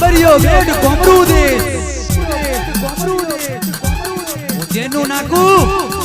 સાગરિયો વેડ કોમરું દેશ જેનું નાકું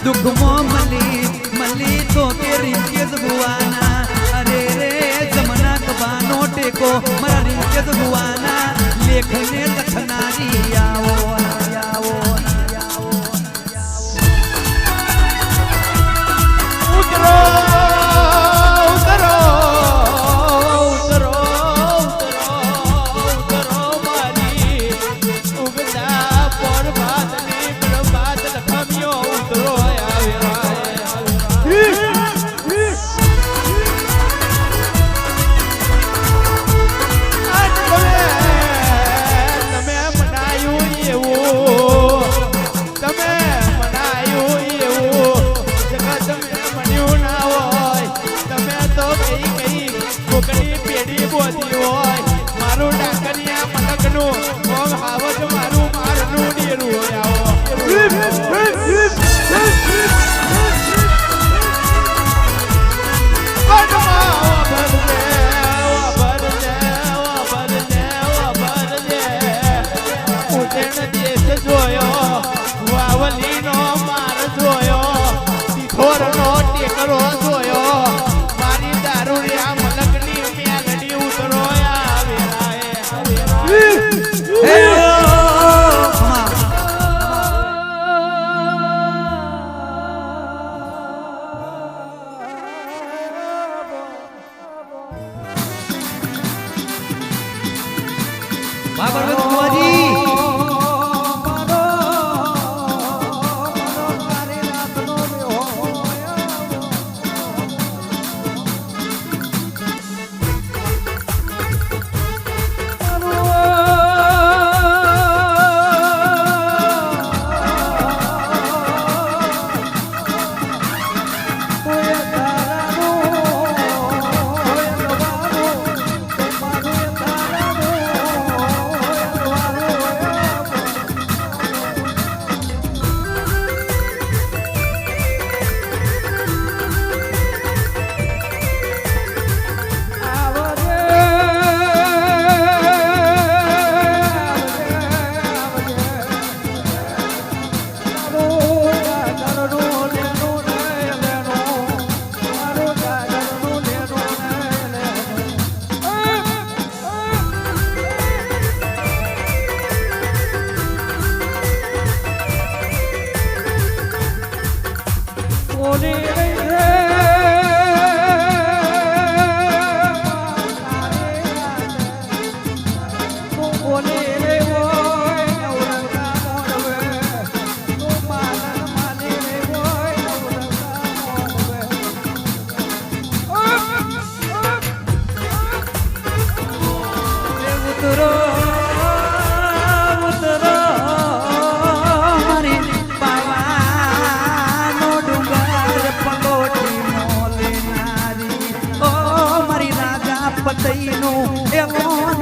दुखमो मली तो के रिंकेज बुआना अरे रे जमना कबानो टेको मरा रिंकेज बुआना लेखने लखनारी आओ आओ उतरो उतरो उतरो उतरो मारी उगता पर्वत ने पर्वत लखमियो उतरो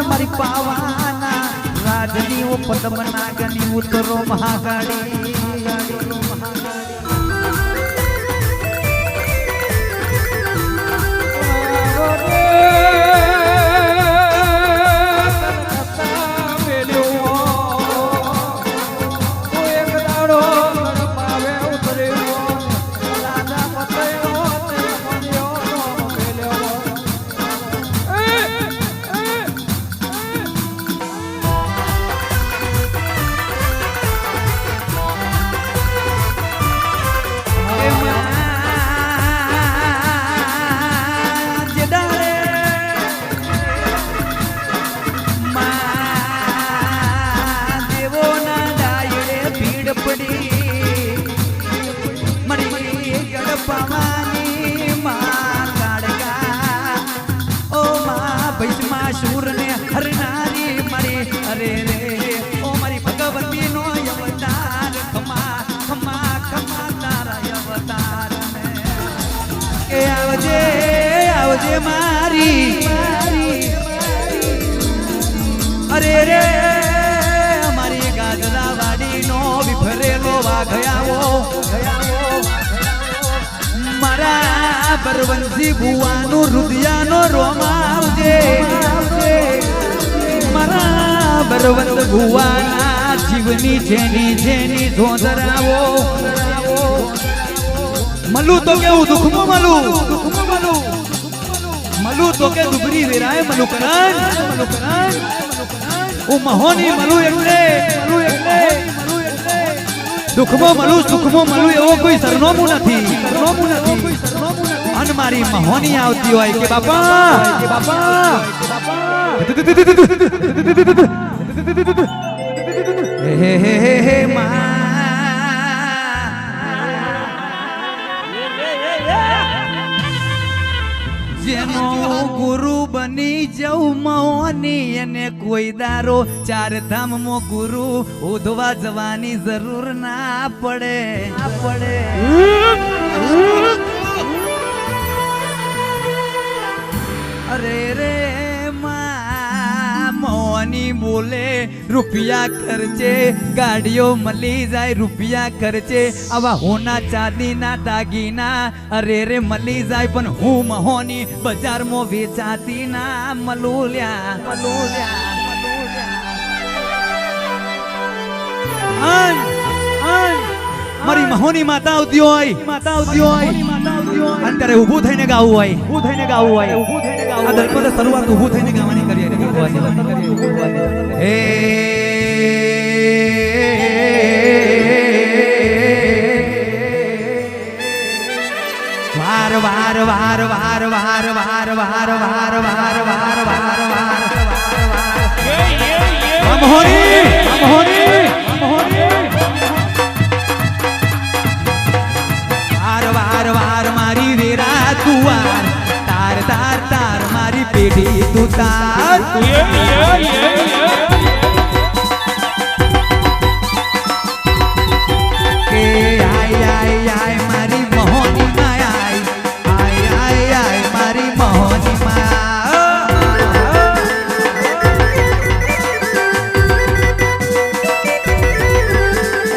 મારી પાવાના રાજની પદમ નાગની ઉતરો મહાગાડી આવજે મારી અરે રે અમારી ગાજરા વાડીનો વિફરેલો વાઘયાવો મારા બરવંશી ભુવાનું રુદિયાનો રોમા આવજે મારા બરવંત ભુવાના જીવની જેની ધોધરાવો મલુ તો કેવું દુખમાં મલુ તો કે દુબરી વેરાય મલુ કરણ ઓ મહોની મલુ એટલે દુખમાં મલુ સુખમાં મલુ એવો કોઈ સરનામું નથી અન મારી મહોની આવતી હોય કે બાપા હે જેનો ગુરુ બની જવું મહોની એને કોઈ દારો ચાર ધામમાં ગુરુ ઉધવા જવાની જરૂર ના પડે અરે રે મોની બોલે રૂપિયા ખર્ચે ગાડીઓ મળી જાય રૂપિયા ખર્ચે આવા હોના ચાંદીના દાગીના અરે રે મળી જાય પણ હું મહોની બજારમાં વેચાતી ના મલુલ્યા મારી મહોની માતા આવતી હોય અને ત્યારે ઊભું થઈને ગાવું હોય આ દલપત શરૂઆત ઊભું થઈને ગાવાની કરીએ હે વાર વાર વાર વાર વાર વાર વાર વાર વાર વાર વાર મહોની વાર વાર મારી વેરા તુવાર તાર તાર તાર મારી પેઢી તું તાર કે આય મારી મહોની માં આય મારી મહોની માં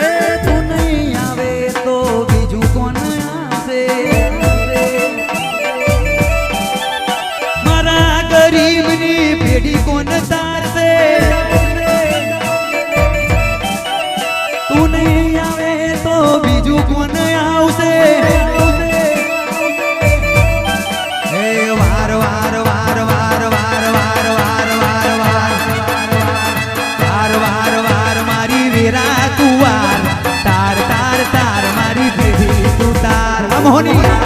એ તું નહીં આવે તો બીજું કોણ ગરીબની પેઢી કોણ તારશે તું નહીં આવે તો બીજું કોણ આવશે હે વાર વાર વાર વાર વાર વાર વાર વાર વાર વાર વાર મારી વેરા તું વાર તાર તાર તાર મારી પેઢી તું તાર મોહની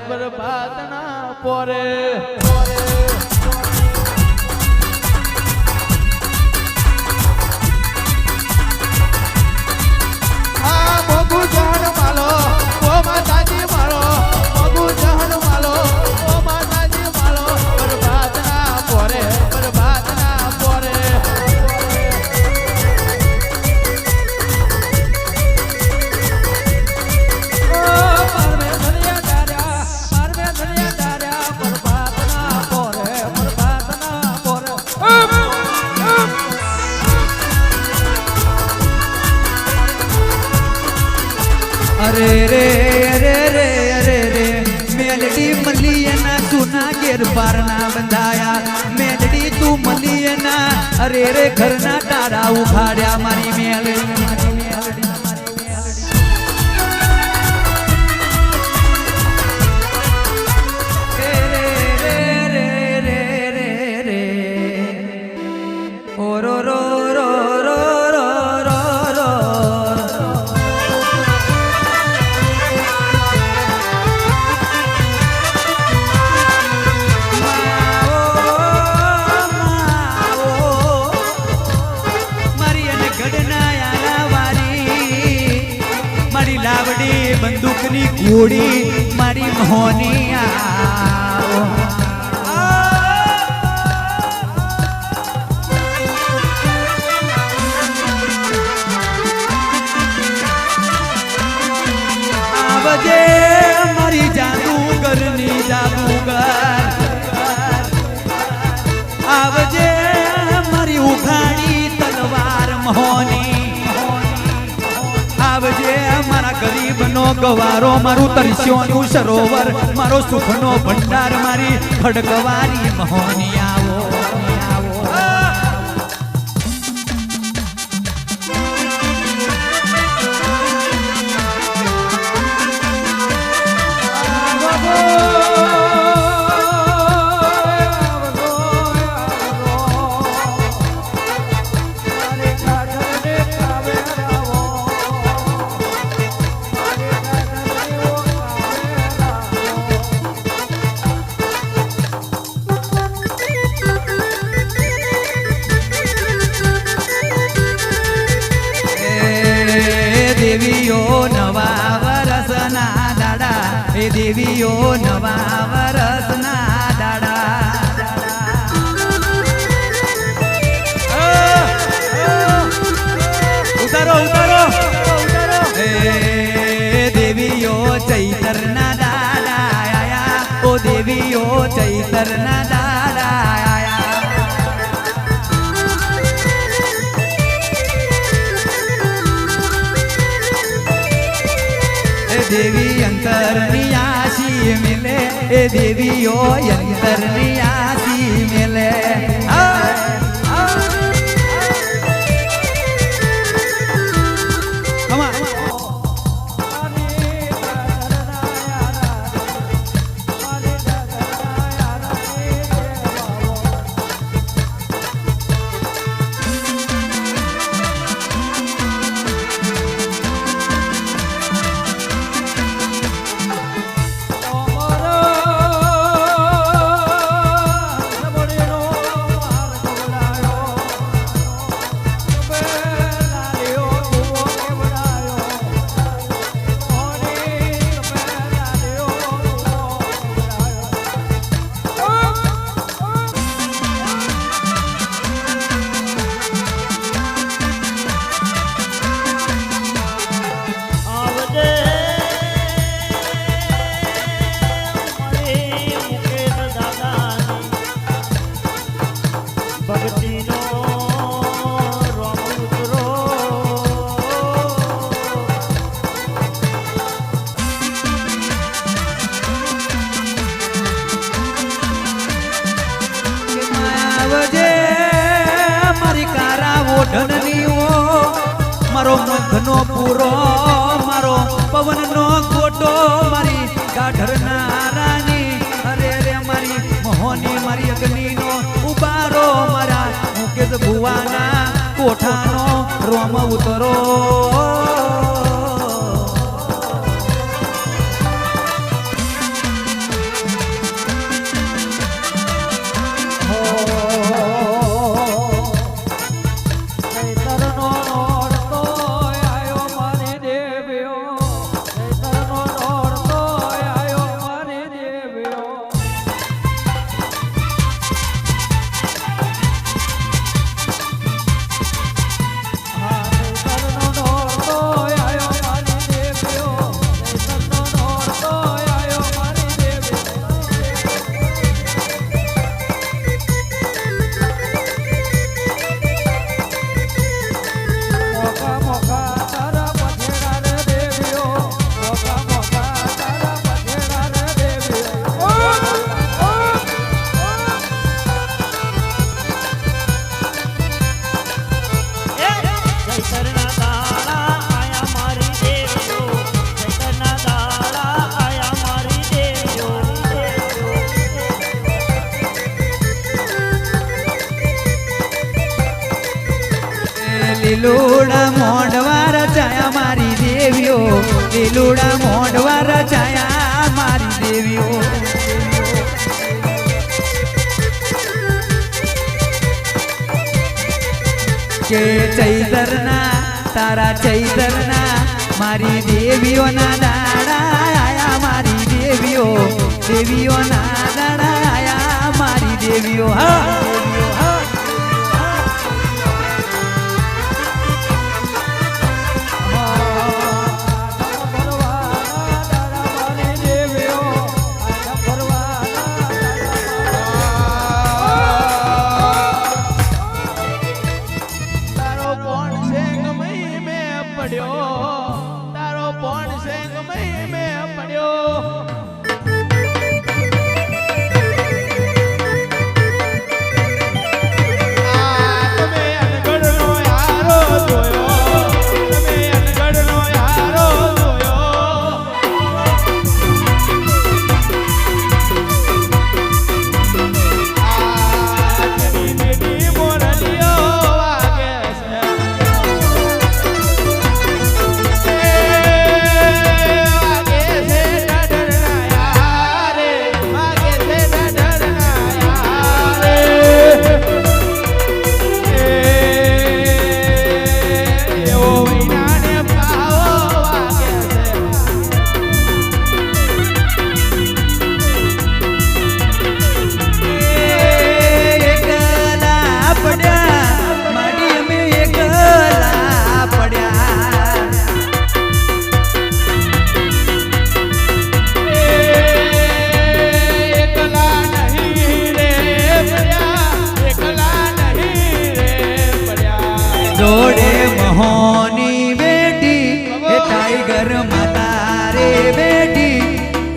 બરબાદ ના પોરે આ મોગુ જાન માલો ઓ માતાજી મારો મોગુ જાન માલો ઓ માતાજી માલો બરબાદ ના પોરે અરે રે મેલડી મલિયના સુના ગેર પારના બંધાયા મેલડી તું મલિયના અરે રે ઘરના તારા ઉખાડ્યા મારી મેલડી બંદૂકની ગોળી મારી મોહની આવો આવજે મારી જાદુગરની જાદુગર આવજે મારી ઉઘાડી તલવાર મોહની આવજે મારા ગરીબનો ગવારો મારું તરસ્યોનું સરોવર મારો સુખનો ભંડાર મારી ખડકવારી મોહની આવો દેવીઓ નવા વરસના દાડા એ દેવીઓ નવા વરસના દાડા ઉતારો ઉતારો એ દેવીઓ ચૈતરના દાડા આયા ઓ દેવીઓ ચૈતરના દાડા આયા देवी अंतरनी आशी मिले ए देवीओ अंतरनी आशी मिले मारो मधनो पूरो मारो पवननो गोटो मारी गाढर नारानी अरे रे मारी मोहनी मारी अग्निनो उबारो मारा मुकेश भुवाना कोठानो रोम उतरो લીલુડા મોઢવાર છાયા મારી દેવીઓ લીલુડા મોઢવાર છાયા મારી દેવીઓ કે ચૈતરના તારા ચૈતરના મારી દેવીઓના દાડા આયા મારી દેવીઓ દેવીઓના દાડા આયા મારી દેવીઓ હા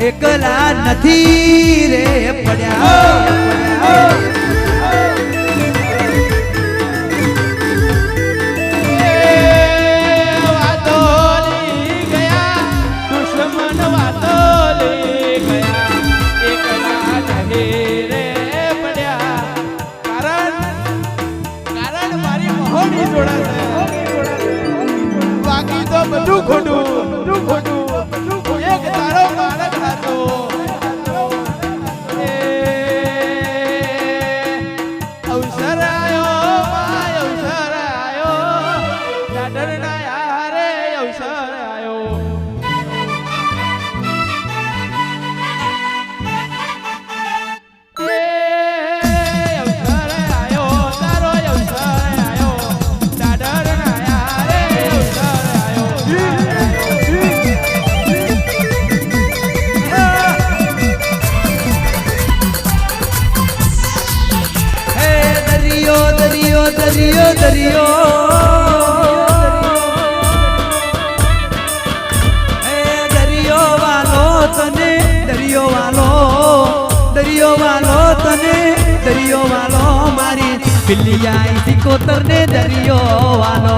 એકલા નથી રે પડ્યા બાકી તો બધું ખોટું એક તારો બાળક હતો અવસર આયો દાદર ના યારે અવસર આયો દરિયો હે દરિયો વાલો તને દરિયો વાલો મારી પિલ્લિયા સિકોતર ને દરિયો વાલો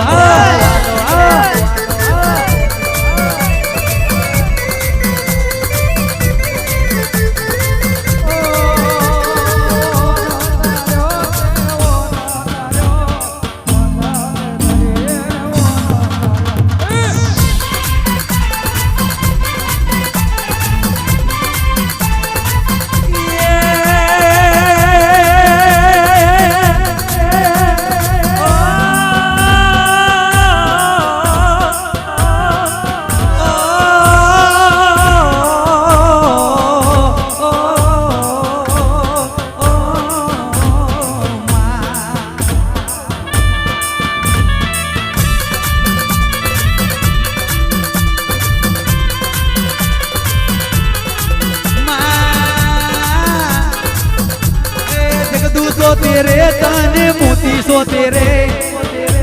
तेरे तने मोती सो तेरे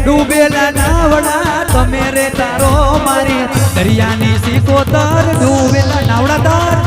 डूबेला नावड़ा તમે રે તારો મારી દરિયાની સિકોતર ડૂબેલા નાવડા તાર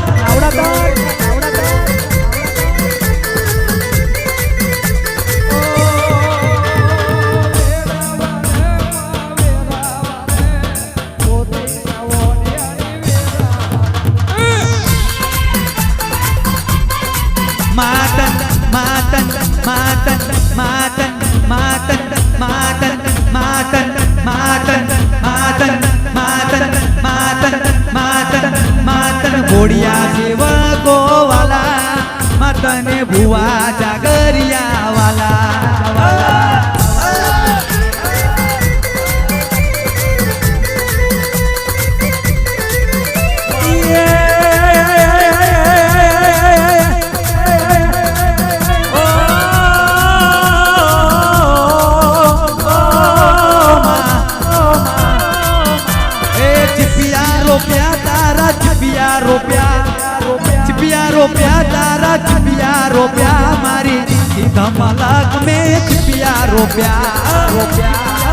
ઘોડિયા જેવા ગોવાલા માતને ભુવા જાગરિયા વાલા रोप्या मारी धमलाक में चिपिया रोप्या